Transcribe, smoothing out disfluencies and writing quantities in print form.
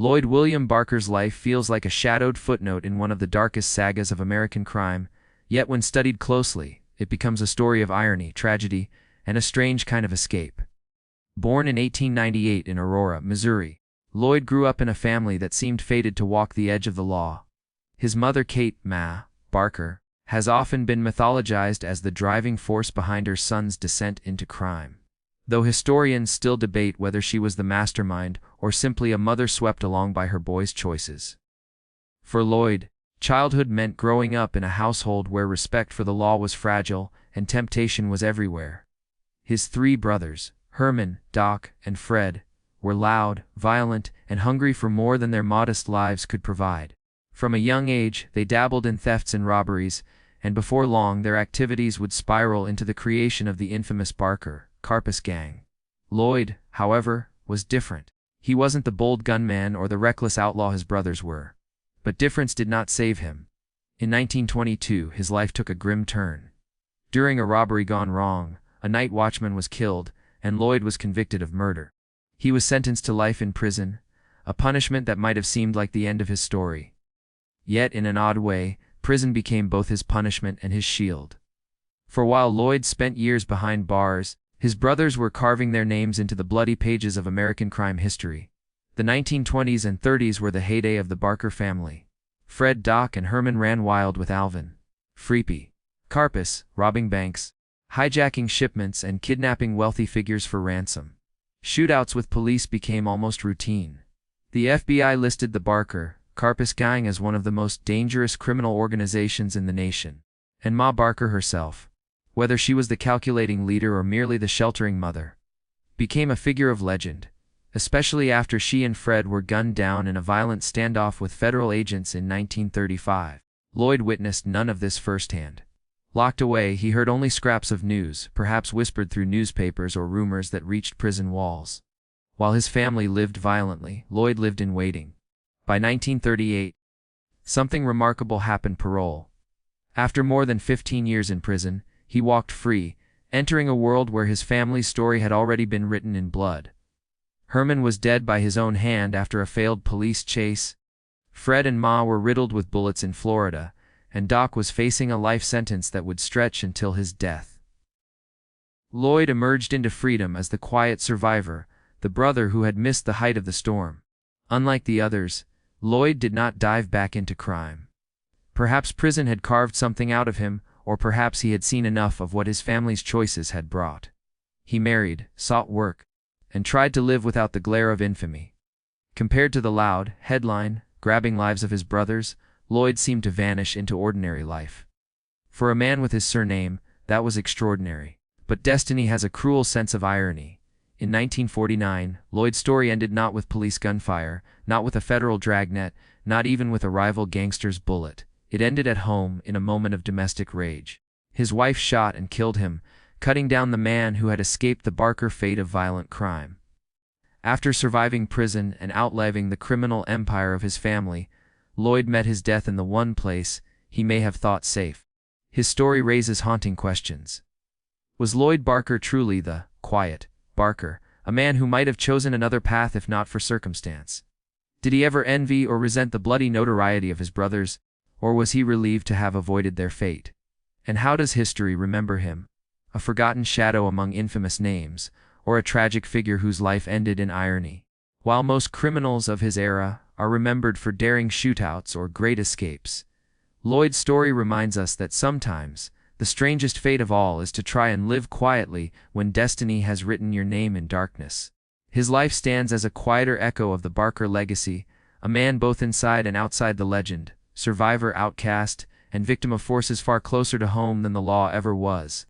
Lloyd William Barker's life feels like a shadowed footnote in one of the darkest sagas of American crime, yet when studied closely, it becomes a story of irony, tragedy, and a strange kind of escape. Born in 1898 in Aurora, Missouri, Lloyd grew up in a family that seemed fated to walk the edge of the law. His mother, Kate "Ma" Barker, has often been mythologized as the driving force behind her son's descent into crime, though historians still debate whether she was the mastermind or simply a mother swept along by her boy's choices. For Lloyd, childhood meant growing up in a household where respect for the law was fragile and temptation was everywhere. His three brothers, Herman, Doc, and Fred, were loud, violent, and hungry for more than their modest lives could provide. From a young age, they dabbled in thefts and robberies, and before long their activities would spiral into the creation of the infamous Barker-Karpis Gang. Lloyd, however, was different. He wasn't the bold gunman or the reckless outlaw his brothers were. But difference did not save him. In 1922, his life took a grim turn. During a robbery gone wrong, a night watchman was killed, and Lloyd was convicted of murder. He was sentenced to life in prison, a punishment that might have seemed like the end of his story. Yet, in an odd way, prison became both his punishment and his shield. For while Lloyd spent years behind bars, his brothers were carving their names into the bloody pages of American crime history. The 1920s and 30s were the heyday of the Barker family. Fred, Doc, and Herman ran wild with Alvin Karpis, robbing banks, hijacking shipments, and kidnapping wealthy figures for ransom. Shootouts with police became almost routine. The FBI listed the Barker-Karpis Gang as one of the most dangerous criminal organizations in the nation. And Ma Barker herself, whether she was the calculating leader or merely the sheltering mother, became a figure of legend, especially after she and Fred were gunned down in a violent standoff with federal agents in 1935. Lloyd witnessed none of this firsthand. Locked away, he heard only scraps of news, perhaps whispered through newspapers or rumors that reached prison walls. While his family lived violently, Lloyd lived in waiting. By 1938, something remarkable happened. Parole. After more than 15 years in prison, he walked free, entering a world where his family's story had already been written in blood. Herman was dead by his own hand after a failed police chase. Fred and Ma were riddled with bullets in Florida, and Doc was facing a life sentence that would stretch until his death. Lloyd emerged into freedom as the quiet survivor, the brother who had missed the height of the storm. Unlike the others, Lloyd did not dive back into crime. Perhaps prison had carved something out of him, or perhaps he had seen enough of what his family's choices had brought. He married, sought work, and tried to live without the glare of infamy. Compared to the loud, headline-grabbing lives of his brothers, Lloyd seemed to vanish into ordinary life. For a man with his surname, that was extraordinary. But destiny has a cruel sense of irony. In 1949, Lloyd's story ended not with police gunfire, not with a federal dragnet, not even with a rival gangster's bullet. It ended at home in a moment of domestic rage. His wife shot and killed him, cutting down the man who had escaped the Barker fate of violent crime. After surviving prison and outliving the criminal empire of his family, Lloyd met his death in the one place he may have thought safe. His story raises haunting questions. Was Lloyd Barker truly the quiet Barker, a man who might have chosen another path if not for circumstance? Did he ever envy or resent the bloody notoriety of his brothers, or was he relieved to have avoided their fate? And how does history remember him? A forgotten shadow among infamous names, or a tragic figure whose life ended in irony? While most criminals of his era are remembered for daring shootouts or great escapes, Lloyd's story reminds us that sometimes the strangest fate of all is to try and live quietly when destiny has written your name in darkness. His life stands as a quieter echo of the Barker legacy, a man both inside and outside the legend, survivor, outcast, and victim of forces far closer to home than the law ever was.